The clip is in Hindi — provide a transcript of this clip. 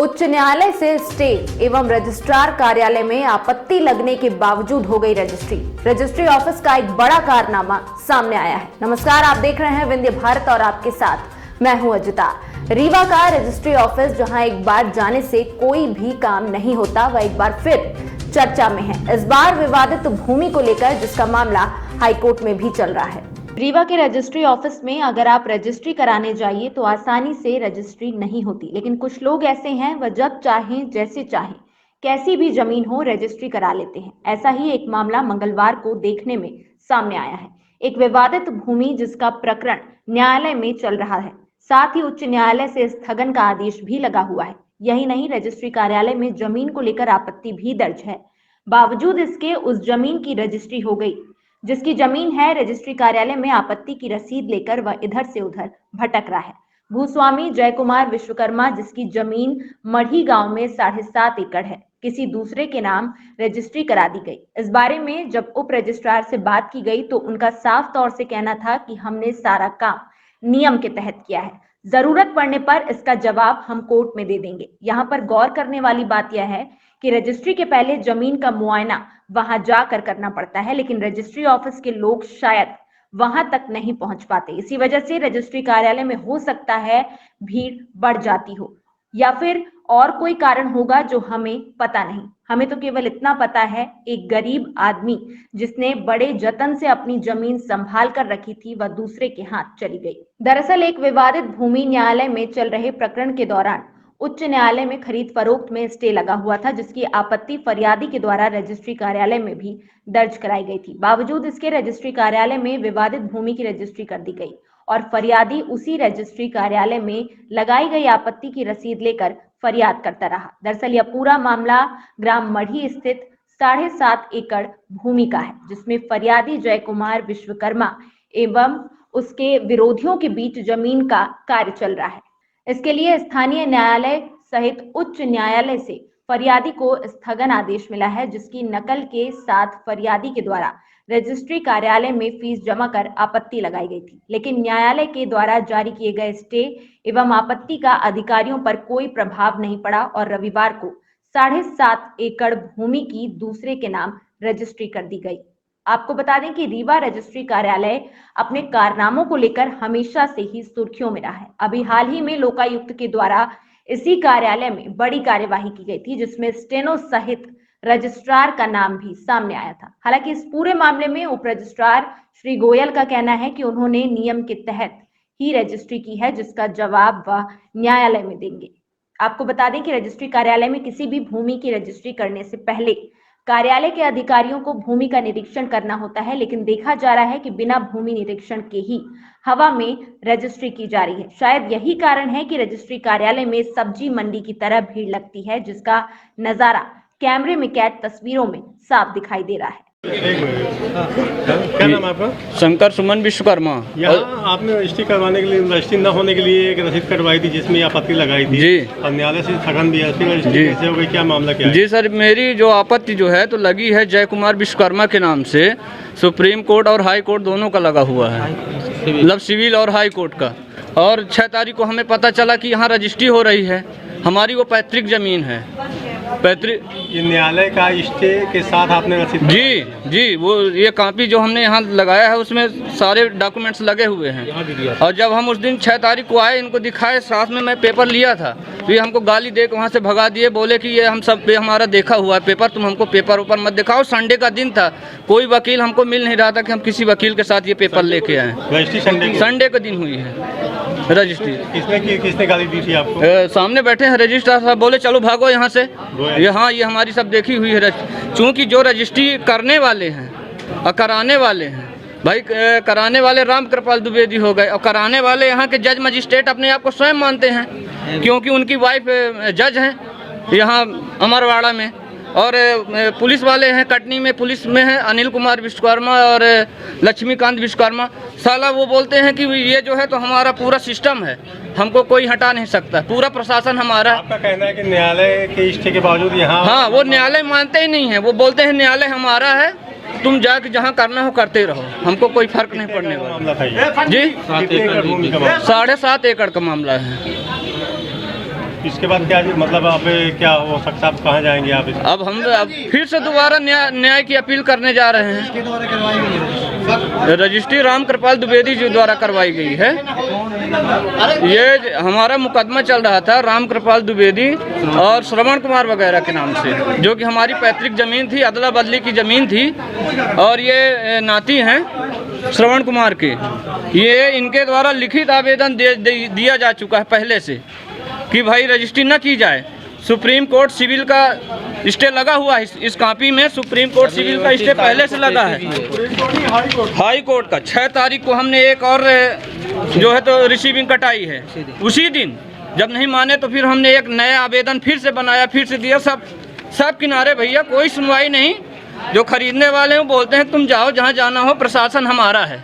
उच्च न्यायालय से स्टे एवं रजिस्ट्रार कार्यालय में आपत्ति लगने के बावजूद हो गई रजिस्ट्री। रजिस्ट्री ऑफिस का एक बड़ा कारनामा सामने आया है। नमस्कार, आप देख रहे हैं विंध्य भारत और आपके साथ मैं हूं अजिता। रीवा का रजिस्ट्री ऑफिस जहां एक बार जाने से कोई भी काम नहीं होता, वह एक बार फिर चर्चा में है। इस बार विवादित भूमि को लेकर जिसका मामला हाईकोर्ट में भी चल रहा है। रीवा के रजिस्ट्री ऑफिस में अगर आप रजिस्ट्री कराने जाइए तो आसानी से रजिस्ट्री नहीं होती, लेकिन कुछ लोग ऐसे हैं वह जब चाहें जैसे चाहें कैसी भी जमीन हो रजिस्ट्री करा लेते हैं। ऐसा ही एक मामला मंगलवार को देखने में सामने आया है। एक विवादित भूमि जिसका प्रकरण न्यायालय में चल रहा है, साथ ही उच्च न्यायालय से स्थगन का आदेश भी लगा हुआ है। यही नहीं, रजिस्ट्री कार्यालय में जमीन को लेकर आपत्ति भी दर्ज है। बावजूद इसके उस जमीन की रजिस्ट्री हो गई। जिसकी जमीन है, रजिस्ट्री कार्यालय में आपत्ति की रसीद लेकर वह इधर से उधर भटक रहा है। भूस्वामी जयकुमार विश्वकर्मा, जिसकी जमीन मढ़ी गांव में 7.5 एकड़ है, किसी दूसरे के नाम रजिस्ट्री करा दी गई। इस बारे में जब उप रजिस्ट्रार से बात की गई तो उनका साफ तौर से कहना था कि हमने सारा काम नियम के तहत किया है, जरूरत पड़ने पर इसका जवाब हम कोर्ट में दे देंगे। यहाँ पर गौर करने वाली बात यह है कि रजिस्ट्री के पहले जमीन का मुआयना वहां जाकर करना पड़ता है, लेकिन रजिस्ट्री ऑफिस के लोग शायद वहां तक नहीं पहुंच पाते। इसी वजह से रजिस्ट्री कार्यालय में हो सकता है भीड़ बढ़ जाती हो, या फिर और कोई कारण होगा जो हमें पता नहीं। हमें तो केवल इतना पता है, एक गरीब आदमी जिसने बड़े जतन से अपनी जमीन संभाल कर रखी थी, वह दूसरे के हाथ चली गई। दरअसल एक विवादित भूमि न्यायालय में चल रहे प्रकरण के दौरान उच्च न्यायालय में खरीद फरोख्त में स्टे लगा हुआ था, जिसकी आपत्ति फरियादी के द्वारा रजिस्ट्री कार्यालय में भी दर्ज कराई गई थी। बावजूद इसके रजिस्ट्री कार्यालय में विवादित भूमि की रजिस्ट्री कर दी गई और फरियादी उसी रजिस्ट्री कार्यालय में लगाई गई आपत्ति की रसीद लेकर फरियाद करता रहा। दरअसल यह पूरा मामला ग्राम मढ़ी स्थित 7.5 एकड़ भूमि का है, जिसमें फरियादी जयकुमार विश्वकर्मा एवं उसके विरोधियों के बीच जमीन का कार्य चल रहा है। इसके लिए स्थानीय न्यायालय सहित उच्च न्यायालय से फरियादी को स्थगन आदेश मिला है, जिसकी नकल के साथ फरियादी के द्वारा रजिस्ट्री कार्यालय में फीस जमा कर आपत्ति लगाई गई थी। लेकिन न्यायालय के द्वारा जारी किए गए स्टे एवं आपत्ति का अधिकारियों पर कोई प्रभाव नहीं पड़ा और रविवार को 7.5 एकड़ भूमि की दूसरे के नाम रजिस्ट्री कर दी गई। आपको बता दें कि रीवा रजिस्ट्री कार्यालय अपने कारनामों को लेकर हमेशा से ही सुर्खियों में रहा है। अभी हाल ही में लोकायुक्त के द्वारा इसी कार्यालय में बड़ी कार्यवाही की गई थी, जिसमें स्टेनो सहित रजिस्ट्रार का नाम भी सामने आया था। हालांकि इस पूरे मामले में उप रजिस्ट्रार श्री गोयल का कहना है कि उन्होंने नियम के तहत ही रजिस्ट्री की है, जिसका जवाब वह न्यायालय में देंगे। आपको बता दें कि रजिस्ट्री कार्यालय में किसी भी भूमि की रजिस्ट्री करने से पहले कार्यालय के अधिकारियों को भूमि का निरीक्षण करना होता है, लेकिन देखा जा रहा है कि बिना भूमि निरीक्षण के ही हवा में रजिस्ट्री की जा रही है। शायद यही कारण है कि रजिस्ट्री कार्यालय में सब्जी मंडी की तरह भीड़ लगती है, जिसका नजारा कैमरे में कैद तस्वीरों में साफ दिखाई दे रहा है। क्या नाम है आपका? शंकर सुमन विश्वकर्मा। यहाँ आपने रजिस्ट्री करवाने के लिए, रजिस्ट्री न होने के लिए एक रसीद कटवाई थी जिसमें आपत्ति लगाई थी जी, और न्यायालय से स्थगन भी है, फिर रजिस्ट्री कैसे हो गई, क्या मामला क्या है? जी सर, मेरी जो आपत्ति जो है तो लगी है जयकुमार विश्वकर्मा के नाम से। सुप्रीम कोर्ट और हाई कोर्ट दोनों का लगा हुआ है, मतलब सिविल और हाई कोर्ट का। और 6 तारीख को हमें पता चला कि यहाँ रजिस्ट्री हो रही है। हमारी वो पैतृक जमीन है, पैतृक। ये न्यायालय का स्टे के साथ आपने रसीद? जी, वो ये कॉपी जो हमने यहाँ लगाया है उसमें सारे डॉक्यूमेंट्स लगे हुए हैं। और जब हम उस दिन 6 तारीख को आए, इनको दिखाए, साथ में मैं पेपर लिया था, तो ये हमको गाली दे के वहाँ से भगा दिए। बोले कि ये हम सब पे हमारा देखा हुआ है पेपर, तुम हमको पेपर ऊपर मत दिखाओ। संडे का दिन था, कोई वकील हमको मिल नहीं रहा था कि हम किसी वकील के साथ ये पेपर लेके आए। रजिस्ट्री संडे का दिन हुई है रजिस्ट्री। किसने गाली दी थी आपको? सामने बैठे हैं रजिस्ट्रार साहब, बोले चलो भागो यहाँ से। ये हाँ, ये हमारी सब देखी हुई है। चूँकि जो रजिस्ट्री करने वाले हैं और कराने वाले हैं, भाई कराने वाले राम कृपाल द्विवेदी हो गए और कराने वाले यहाँ के जज मजिस्ट्रेट अपने आप को स्वयं मानते हैं, क्योंकि उनकी वाइफ जज हैं यहाँ अमरवाड़ा में। और पुलिस वाले हैं कटनी में, पुलिस में हैं अनिल कुमार विश्वकर्मा और लक्ष्मीकांत विश्वकर्मा। साला वो बोलते हैं कि ये जो है तो हमारा पूरा सिस्टम है, हमको कोई हटा नहीं सकता, पूरा प्रशासन हमारा। आपका कहना है कि न्यायालय के स्टे के बावजूद यहाँ? हाँ, वो न्यायालय मानते ही नहीं है। वो बोलते हैं न्यायालय हमारा है, तुम जाके जहाँ करना हो करते रहो, हमको कोई फर्क नहीं पड़ने वाला। जी, 7.5 एकड़ का मामला है। इसके बाद क्या मतलब आप क्या हो सकता है, आप कहाँ जाएंगे आप? अब हम फिर से दोबारा न्याय की अपील करने जा रहे हैं। रजिस्ट्री राम कृपाल द्विवेदी जी द्वारा करवाई गई है। ये हमारा मुकदमा चल रहा था राम कृपाल द्विवेदी और श्रवण कुमार वगैरह के नाम से, जो कि हमारी पैतृक जमीन थी, अदला बदली की जमीन थी। और ये नाती हैं श्रवण कुमार के। ये इनके द्वारा लिखित आवेदन दिया जा चुका है पहले से कि भाई रजिस्ट्री न की जाए। सुप्रीम कोर्ट सिविल का स्टे लगा हुआ है इस कॉपी में। सुप्रीम कोर्ट सिविल का स्टे पहले से लगा है। हाई कोर्ट का 6 तारीख को हमने एक और जो है तो रिसीविंग कटाई है। उसी दिन जब नहीं माने तो फिर हमने एक नया आवेदन फिर से बनाया, फिर से दिया। सब किनारे भैया, कोई सुनवाई नहीं। जो खरीदने वाले हैं बोलते हैं तुम जाओ जहाँ जाना हो, प्रशासन हमारा है।